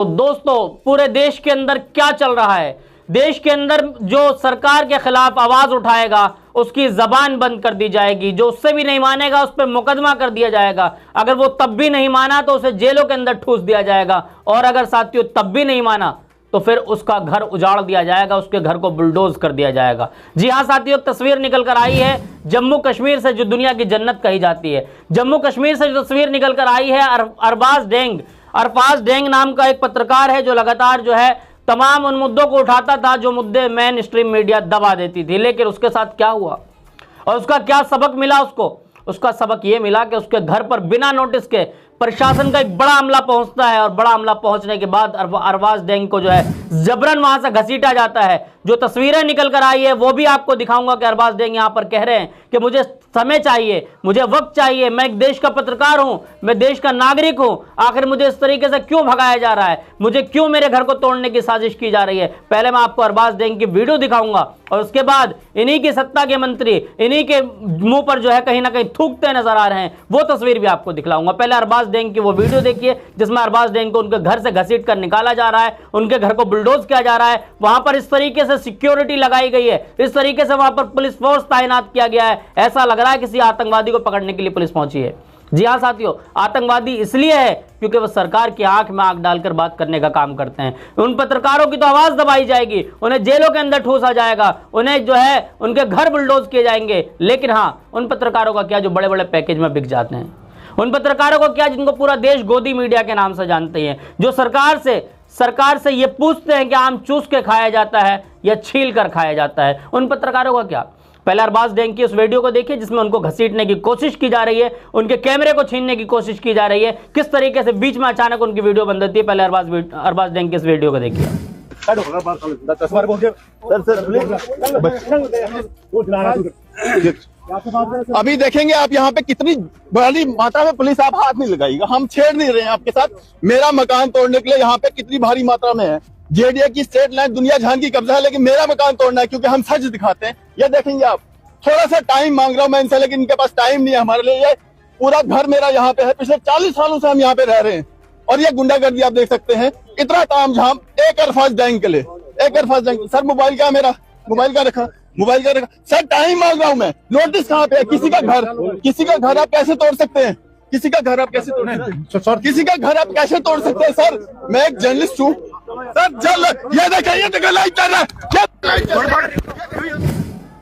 तो दोस्तों, पूरे देश के अंदर क्या चल रहा है? देश के अंदर जो सरकार के खिलाफ आवाज उठाएगा उसकी जबान बंद कर दी जाएगी, जो उससे भी नहीं मानेगा उस पर मुकदमा कर दिया जाएगा, अगर वो तब भी नहीं माना तो उसे जेलों के अंदर ठूस दिया जाएगा, और अगर साथियों तब भी नहीं माना तो फिर उसका घर उजाड़ दिया जाएगा, उसके घर को बुलडोज कर दिया जाएगा। जी हां साथियों, तस्वीर निकल कर आई है जम्मू कश्मीर से, जो दुनिया की जन्नत कही जाती है। जम्मू कश्मीर से जो तस्वीर निकल कर आई है, अरबाज डेंग नाम का एक पत्रकार है जो लगातार जो है तमाम उन मुद्दों को उठाता था जो मुद्दे मेन स्ट्रीम मीडिया दबा देती थी। लेकिन उसके साथ क्या हुआ और उसका क्या सबक मिला उसका सबक यह मिला कि उसके घर पर बिना नोटिस के प्रशासन का एक बड़ा अमला पहुंचता है, और बड़ा अमला पहुंचने के बाद अरबाज डेंग को जो है जबरन वहां से घसीटा जाता है। जो तस्वीरें निकल कर आई है वो भी आपको दिखाऊंगा कि अरबाज डेंग यहां पर कह रहे हैं कि मुझे समय चाहिए, मुझे वक्त चाहिए, मैं एक देश का पत्रकार हूं, मैं देश का नागरिक हूं, आखिर मुझे इस तरीके से क्यों भगाया जा रहा है, मुझे क्यों मेरे घर को तोड़ने की साजिश की जा रही है। पहले मैं आपको अरबाज डेंग की वीडियो दिखाऊंगा और उसके बाद इन्हीं की सत्ता के मंत्री इन्हीं के मुंह पर जो है कहीं ना कहीं थूकते नजर आ रहे हैं, वो तस्वीर भी आपको दिखलाऊंगा। पहले अरबाज डेंग की वो वीडियो देखिए जिसमें अरबाज डेंग को उनके घर से घसीट कर निकाला जा रहा है, उनके घर को बुलडोज किया जा रहा है, वहां पर इस तरीके से सिक्योरिटी लगाई गई है, इस तरीके से वहां पर पुलिस फोर्स तैनात किया गया है, ऐसा लग रहा है किसी आतंकवादी को पकड़ने के लिए पुलिस पहुंची है। जी हां साथियों, आतंकवादी इसलिए है क्योंकि वो सरकार की आंख में आंख डालकर बात करने का काम करते हैं। उन पत्रकारों की तो आवाज दबाई जाएगी, उन्हें जेलों के अंदर ठूसा जाएगा, उन्हें जो है उनके घर बुलडोज किए जाएंगे। लेकिन हां, उन पत्रकारों का क्या जो बड़े बड़े पैकेज में बिक जाते हैं, उन पत्रकारों को क्या जिनको पूरा देश गोदी मीडिया के नाम से जानते हैं, जो सरकार से ये पूछते हैं कि आम चूस के खाया जाता है या छील कर खाया जाता है, उन पत्रकारों का क्या? पहले अरबाज डेंग की उस वीडियो को देखिए जिसमें उनको घसीटने की कोशिश की जा रही है, उनके कैमरे को छीनने की कोशिश की जा रही है, किस तरीके से बीच में अचानक उनकी वीडियो बंद होती है। पहले अरबाज डेंग की इस वीडियो को देखिए। अभी देखेंगे आप यहाँ पे कितनी बड़ी मात्रा में पुलिस, आप हाथ नहीं लगाइएगा, हम छेड़ नहीं रहे हैं आपके साथ। मेरा मकान तोड़ने के लिए यहाँ पे कितनी भारी मात्रा में है, जेडीए की स्टेट लाइन दुनिया जहान की कब्जा है, लेकिन मेरा मकान तोड़ना है क्योंकि हम सच दिखाते हैं। ये देखेंगे आप, थोड़ा सा टाइम मांग रहा हूँ मैं इनसे, लेकिन इनके पास टाइम नहीं है हमारे लिए। ये पूरा घर मेरा यहाँ पे है, पिछले 40 सालों से हम यहाँ पे रह रहे हैं, और ये गुंडागर्दी आप देख सकते हैं, इतना तामझाम एक अरबाज डेंग के लिए, एक अरबाज डेंग। सर मोबाइल क्या मेरा, मोबाइल का रखा सर, टाइम मांग रहा हूँ मैं, नोटिस कहाँ पे है? किसी का घर आप कैसे तोड़ सकते हैं? किसी का घर आप कैसे तोड़ सकते हैं? किसी का घर आप कैसे तोड़ सकते हैं? सर मैं एक जर्नलिस्ट हूँ सर, ये देखिए लाइट कर रहा है।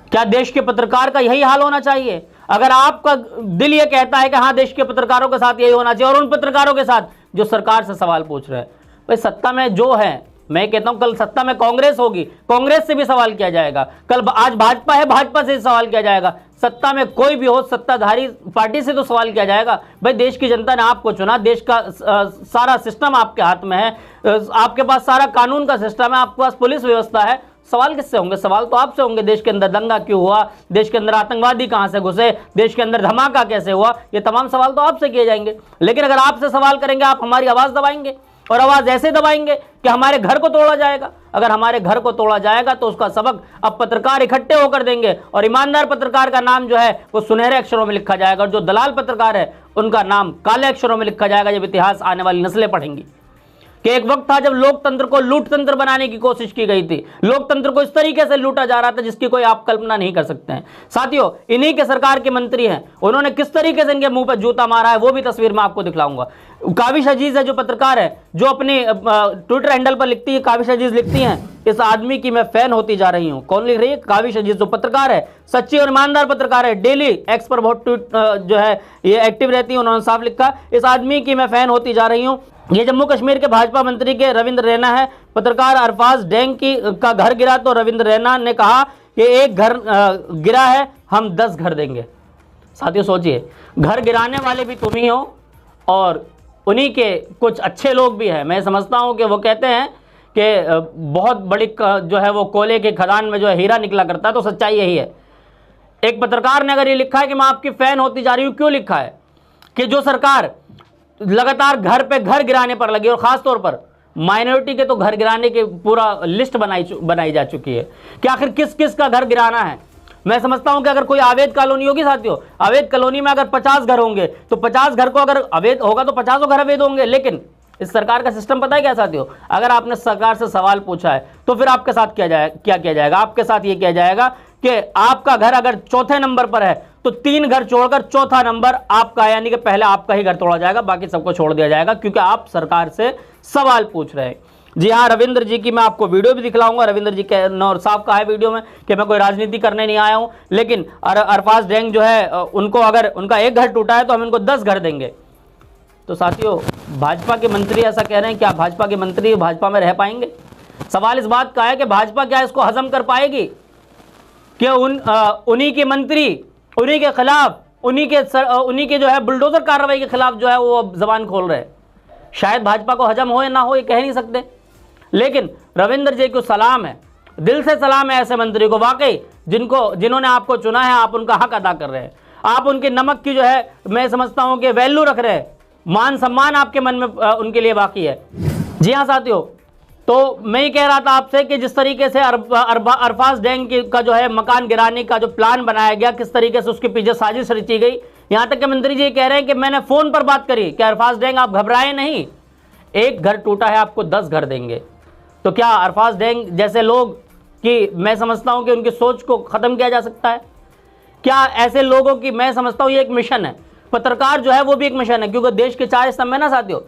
क्या देश के पत्रकार का यही हाल होना चाहिए? अगर आपका दिल ये कहता है कि हाँ देश के पत्रकारों के साथ यही होना चाहिए, और उन पत्रकारों के साथ जो सरकार से सवाल पूछ रहे हैं, भाई सत्ता में जो है, मैं कहता हूं कल सत्ता में कांग्रेस होगी, कांग्रेस से भी सवाल किया जाएगा, आज भाजपा है, भाजपा से सवाल किया जाएगा, सत्ता में कोई भी हो, सत्ताधारी पार्टी से तो सवाल किया जाएगा। भाई देश की जनता ने आपको चुना, देश का सारा सिस्टम आपके हाथ में है, आपके पास सारा कानून का सिस्टम है, आपके पास पुलिस व्यवस्था है, सवाल किससे होंगे? सवाल तो आपसे होंगे। देश के अंदर दंगा क्यों हुआ, देश के अंदर आतंकवादी कहां से घुसे, देश के अंदर धमाका कैसे हुआ, ये तमाम सवाल तो आपसे किए जाएंगे। लेकिन अगर आपसे सवाल करेंगे, आप हमारी आवाज दबाएंगे, और आवाज ऐसे दबाएंगे कि हमारे घर को तोड़ा जाएगा। अगर हमारे घर को तोड़ा जाएगा तो उसका सबक अब पत्रकार इकट्ठे होकर देंगे, और ईमानदार पत्रकार का नाम जो है वो सुनहरे अक्षरों में लिखा जाएगा, और जो दलाल पत्रकार है उनका नाम काले अक्षरों में लिखा जाएगा। जब इतिहास आने वाली नस्लें पढ़ेंगी कि एक वक्त था जब लोकतंत्र को लूटतंत्र बनाने की कोशिश की गई थी, लोकतंत्र को इस तरीके से लूटा जा रहा था जिसकी कोई आप कल्पना नहीं कर सकते हैं। साथियों, इन्हीं के सरकार के मंत्री हैं, उन्होंने किस तरीके से इनके मुंह पर जूता मारा है वो भी तस्वीर में आपको दिखलाऊंगा। काविश अजीज है जो पत्रकार है, जो अपने ट्विटर हैंडल पर लिखती है, काविश अजीज लिखती हैं, इस आदमी की मैं फैन होती जा रही हूं। कौन लिख रही है? काविश अजीज, जो पत्रकार है, सच्ची और ईमानदार पत्रकार है, डेली एक्स पर बहुत ट्वीट जो है ये एक्टिव रहती है। उन्होंने साफ लिखा, इस आदमी की मैं फैन होती जा रही हूं। ये जम्मू कश्मीर के भाजपा मंत्री के रविंद्र रैना है। पत्रकार अरबाज डेंग का घर गिरा तो रविंद्र रैना ने कहा कि एक घर गिरा है, हम 10 घर देंगे। साथियों सोचिए, घर गिराने वाले भी तुम ही हो, और उन्हीं के कुछ अच्छे लोग भी हैं। मैं समझता हूं कि वो कहते हैं कि बहुत बड़ी जो है वो कोयले के खदान में जो है हीरा निकला करता है, तो सच्चाई यही है। एक पत्रकार ने अगर ये लिखा है कि मैं आपकी फैन होती जा रही हूं, क्यों लिखा है? कि जो सरकार लगातार घर पे घर गिराने पर लगी, और खास तौर पर माइनॉरिटी के तो घर गिराने की पूरा लिस्ट बनाई जा चुकी है कि आखिर किस किस का घर गिराना है। मैं समझता हूं कि अगर कोई अवैध कॉलोनी होगी साथियों, अवैध कॉलोनी में अगर 50 घर होंगे तो 50 घर को अगर अवैध होगा तो 50 घर अवैध होंगे, लेकिन इस सरकार का सिस्टम पता है क्या साथियों? अगर आपने सरकार से सवाल पूछा है तो फिर आपके साथ क्या किया जाएगा? आपके साथ ये किया जाएगा कि आपका घर अगर चौथे नंबर पर है तो 3 घर छोड़कर चौथा नंबर आपका, यानी कि पहले आपका ही घर तोड़ा जाएगा, बाकी सबको छोड़ दिया जाएगा, क्योंकि आप सरकार से सवाल पूछ रहे हैं। जी हाँ, रविंद्र जी की मैं आपको वीडियो भी दिखलाऊंगा। रविंद्र जी और साफ कहा है वीडियो में कि मैं कोई राजनीति करने नहीं आया हूं, लेकिन अरफाज डेंग जो है उनको अगर उनका एक घर टूटा है तो हम इनको 10 घर देंगे। तो साथियों, भाजपा के मंत्री ऐसा कह रहे हैं, क्या भाजपा के मंत्री भाजपा में रह पाएंगे? सवाल इस बात का है कि भाजपा क्या इसको हजम कर पाएगी कि उन्हीं के मंत्री उन्हीं के खिलाफ, उन्हीं के जो है बुलडोजर कार्रवाई के खिलाफ जो है वो जबान खोल रहे हैं। शायद भाजपा को हजम हो या ना हो ये कह नहीं सकते, लेकिन रविंद्र जी को सलाम है, दिल से सलाम है ऐसे मंत्री को, वाकई जिन्होंने आपको चुना है, आप उनका हक अदा कर रहे हैं। आप उनके नमक की जो है मैं समझता हूं कि वैल्यू रख रहे हैं, मान सम्मान आपके मन में उनके लिए बाकी है। जी हाँ साथियों, तो मैं ये कह रहा था आपसे कि जिस तरीके से अरफाज डेंग का जो है मकान गिराने का जो प्लान बनाया गया, किस तरीके से उसके पीछे साजिश रची गई, यहां तक कि मंत्री जी कह रहे हैं कि मैंने फोन पर बात करी कि अरफाज डेंग आप घबराए नहीं, एक घर टूटा है आपको 10 घर देंगे। तो क्या अरफाज डेंग जैसे लोग की मैं समझता हूं कि उनकी सोच को खत्म किया जा सकता है? क्या ऐसे लोगों की मैं समझता हूं ये एक मिशन है, पत्रकार जो है वो भी एक मिशन है, क्योंकि देश के 4 स्तंभ है ना साथियों,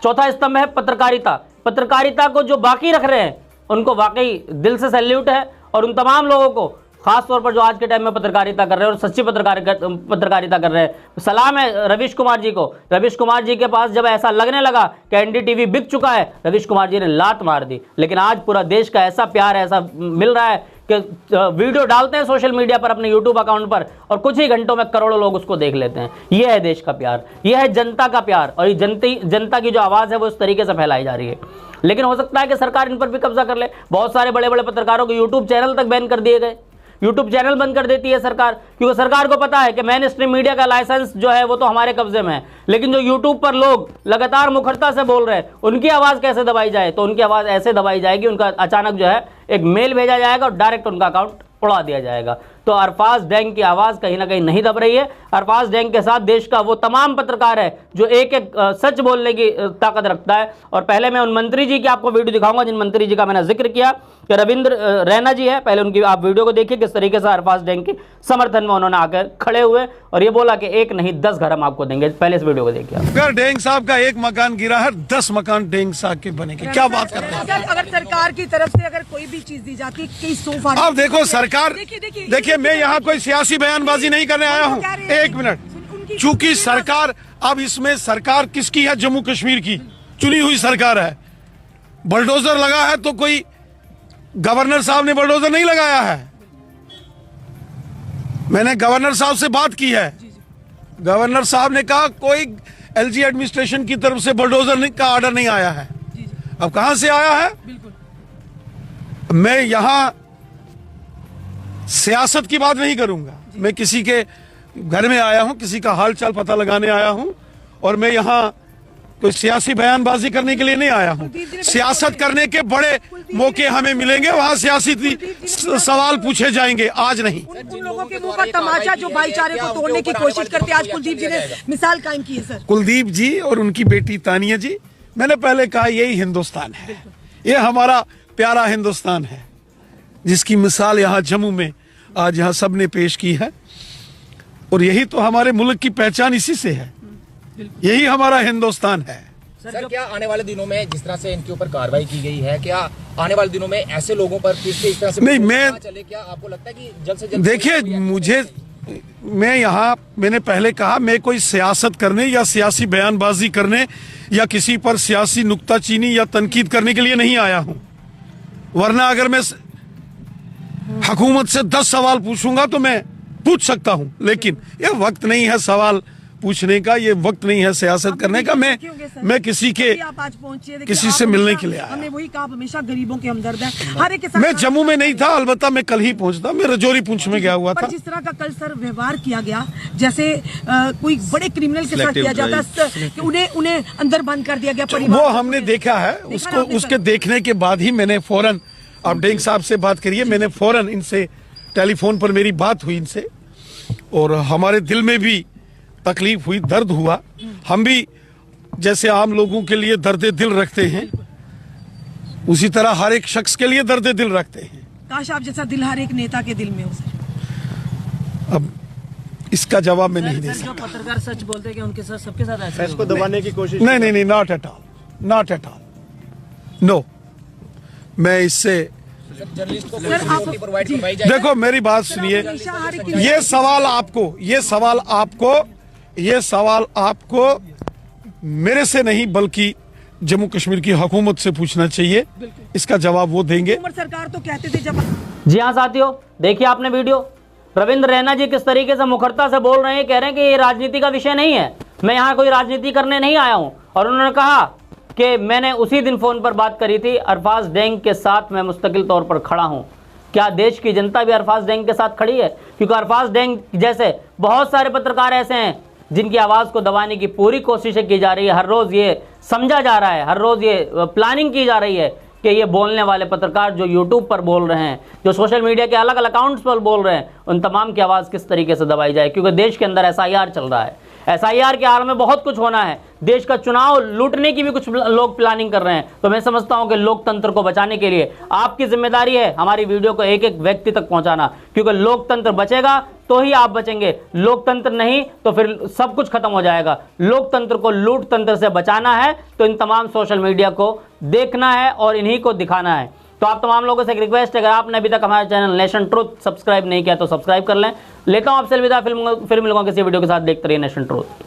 चौथा स्तंभ है पत्रकारिता। पत्रकारिता को जो बाकी रख रहे हैं उनको वाकई दिल से सैल्यूट है, और उन तमाम लोगों को खास तौर पर जो आज के टाइम में पत्रकारिता कर रहे हैं और सच्ची पत्रकारिता कर रहे हैं, सलाम है रवीश कुमार जी को। रवीश कुमार जी के पास जब ऐसा लगने लगा कि एनडीटीवी बिक चुका है, रवीश कुमार जी ने लात मार दी, लेकिन आज पूरा देश का ऐसा प्यार ऐसा मिल रहा है कि वीडियो डालते हैं सोशल मीडिया पर अपने यूट्यूब अकाउंट पर और कुछ ही घंटों में करोड़ों लोग उसको देख लेते हैं। यह है देश का प्यार, यह है जनता का प्यार, और ये जनता की जो आवाज़ है वो इस तरीके से फैलाई जा रही है। लेकिन हो सकता है कि सरकार इन पर भी कब्जा कर ले। बहुत सारे बड़े बड़े पत्रकारों के यूट्यूब चैनल तक बैन कर दिए गए, यूट्यूब चैनल बंद कर देती है सरकार, क्योंकि सरकार को पता है कि मेन स्ट्रीम मीडिया का लाइसेंस जो है वो तो हमारे कब्जे में है, लेकिन जो यूट्यूब पर लोग लगातार मुखरता से बोल रहे हैं उनकी आवाज़ कैसे दबाई जाए? तो उनकी आवाज़ ऐसे दबाई जाएगी, उनका अचानक जो है एक मेल भेजा जाएगा और डायरेक्ट उनका अकाउंट उड़ा दिया जाएगा। तो अरफाज डेंग की आवाज़ कहीं ना कहीं नहीं दब रही है। अरफाज डेंग के साथ देश का वो तमाम पत्रकार है जो एक एक सच बोलने की ताकत रखता है। और पहले मैं उन मंत्री जी की आपको वीडियो दिखाऊंगा जिन मंत्री जी का मैंने जिक्र किया कि रविंद्र रैना जी है, पहले उनकी आप वीडियो को देखिए किस तरीके से अरफाज डेंग के समर्थन में उन्होंने आकर खड़े हुए और ये बोला कि एक नहीं 10 घर हम आपको देंगे। पहले इस वीडियो को देखिए। अगर डेंग साहब का एक मकान गिरा है, 10 मकान डेंग साहब के बनेंगे, क्या बात करते हैं? अगर सरकार की तरफ से अगर कोई भी चीज दी जाती है, कई सोफा, अब देखो सरकार, देखिए मैं यहाँ कोई सियासी बयानबाजी नहीं करने आया हूँ, एक मिनट, चूंकि सरकार, अब इसमें सरकार किसकी है? जम्मू कश्मीर की चुनी हुई सरकार है। बुलडोजर लगा है तो कोई गवर्नर साहब ने बुलडोजर नहीं लगाया है। मैंने गवर्नर साहब से बात की है, गवर्नर साहब ने कहा कोई एलजी एडमिनिस्ट्रेशन की तरफ से बुलडोजर का ऑर्डर नहीं आया है। अब कहां से आया है? मैं यहां सियासत की बात नहीं करूंगा, मैं किसी के घर में आया हूं, किसी का हाल चाल पता लगाने आया हूं, और मैं यहां कोई सियासी बयानबाजी करने के लिए नहीं आया हूं। सियासत करने के बड़े मौके हमें मिलेंगे, वहां सियासी सवाल पूछे जाएंगे, आज नहीं। उन लोगों के मुंह पर तमाचा जो भाईचारे को तोड़ने की कोशिश करते, आज कुलदीप जी ने मिसाल कायम की है। सर कुलदीप जी और उनकी बेटी तानिया जी, मैंने पहले कहा यही हिंदुस्तान है, ये हमारा प्यारा हिंदुस्तान है जिसकी मिसाल यहाँ जम्मू में आज यहाँ सबने पेश की है, और यही तो हमारे मुल्क की पहचान इसी से है, यही हमारा हिंदुस्तान है। सर क्या आने वाले दिनों में जिस तरह से इनके ऊपर कार्रवाई की गई है, क्या आने वाले दिनों में ऐसे लोगों पर फिर से इस तरह से नहीं, मैं चले, क्या आपको लगता है कि जल्द से जल्द? देखिए मैं यहाँ, मैंने पहले कहा मैं कोई सियासत करने या सियासी बयानबाजी करने या किसी पर सियासी नुक्ताचीनी या तनकीद करने के लिए नहीं आया हूँ, वरना अगर मैं हुकूमत से 10 सवाल पूछूंगा तो मैं पूछ सकता हूं, लेकिन ये वक्त नहीं है सवाल पूछने का, ये वक्त नहीं है सियासत करने का। मैं किसी से मिलने के लिए आया। हमने वही कहा, हमेशा गरीबों के हमदर्द हैं, हर एक के साथ। मैं जम्मू में नहीं था, अलबत्ता मैं कल ही पहुंचता, मैं रजौरी पुंछ में गया हुआ था। जिस तरह का कल सर व्यवहार किया गया, जैसे कोई बड़े क्रिमिनल के साथ किया जाता, उन्हें अंदर बंद कर दिया गया, वो हमने देखा है, उसको उसके देखने के बाद ही मैंने फौरन, आप डेंग साहब से बात करिए, मैंने फौरन इनसे टेलीफोन पर मेरी बात हुई इनसे, और हमारे दिल में भी तकलीफ हुई, दर्द हुआ। हम भी जैसे आम लोगों के लिए दर्द दिल रखते हैं, उसी तरह हर एक शख्स के लिए दर्द दिल रखते हैं। काश आप जैसा दिल हर एक नेता के दिल में हो सर। अब इसका जवाब मैं नहीं दे सकता। जो पत्रकार सच बोलते हैं कि उनके साथ सबके साथ ऐसा इसको दबाने की कोशिश नहीं, not at all, not at all, no. मैं इससे जर्नलिस्ट को सर, आप- प्रोवाइड जी। करवाई जाए। देखो, मेरी बात सुनिए। ये सवाल आपको मेरे से नहीं बल्कि जम्मू कश्मीर की हुकूमत से पूछना चाहिए। इसका जवाब वो देंगे। उमर सरकार तो कहते थे जब जी हाँ साथियों, देखिए आपने वीडियो, रविंद्र रैना जी किस तरीके से मुखरता से बोल रहे हैं, कह रहे हैं कि ये राजनीति का विषय नहीं है, मैं यहाँ कोई राजनीति करने नहीं आया हूँ। और उन्होंने कहा कि मैंने उसी दिन फोन पर बात करी थी, अरफाज डेंग के साथ मैं मुस्तकिल तौर पर खड़ा हूँ। क्या देश की जनता भी अरफाज डेंग के साथ खड़ी है? क्योंकि अरफाज डेंग जैसे बहुत सारे पत्रकार ऐसे हैं जिनकी आवाज़ को दबाने की पूरी कोशिशें की जा रही है। हर रोज़ ये समझा जा रहा है, हर रोज़ ये प्लानिंग की जा रही है कि ये बोलने वाले पत्रकार जो यूट्यूब पर बोल रहे हैं, जो सोशल मीडिया के अलग अलग अकाउंट्स पर बोल रहे हैं, उन तमाम की आवाज़ किस तरीके से दबाई जाए। क्योंकि देश के अंदर SIR चल रहा है, SIR के आड़ में बहुत कुछ होना है, देश का चुनाव लूटने की भी कुछ लोग प्लानिंग कर रहे हैं। तो मैं समझता हूं कि लोकतंत्र को बचाने के लिए आपकी जिम्मेदारी है हमारी वीडियो को एक एक व्यक्ति तक पहुंचाना, क्योंकि लोकतंत्र बचेगा तो ही आप बचेंगे, लोकतंत्र नहीं तो फिर सब कुछ खत्म हो जाएगा। लोकतंत्र को लूट तंत्र से बचाना है तो इन तमाम सोशल मीडिया को देखना है और इन्हीं को दिखाना है। तो आप तमाम लोगों से एक रिक्वेस्ट है, अगर आपने अभी तक हमारे चैनल नेशन ट्रूथ सब्सक्राइब नहीं किया तो सब्सक्राइब कर लें। लेता हूं आपसे अलविदा, फिर मिलूंगा किसी वीडियो के साथ। देखते रहिए नेशन ट्रूथ।